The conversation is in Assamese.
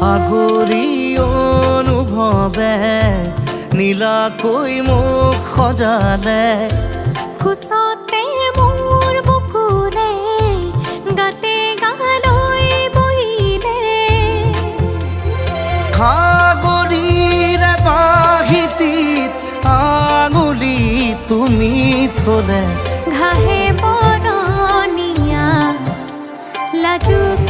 আগৰি অনুভৱে নীলাকৈ মোক সজালে কোচতে মোৰ বুকুৰে গাতে গালৈ বহিলে সাগৰীৰে বাহিতিত আঙুলি তুমি থলে ঘাহে বৰণীয়া লাজুক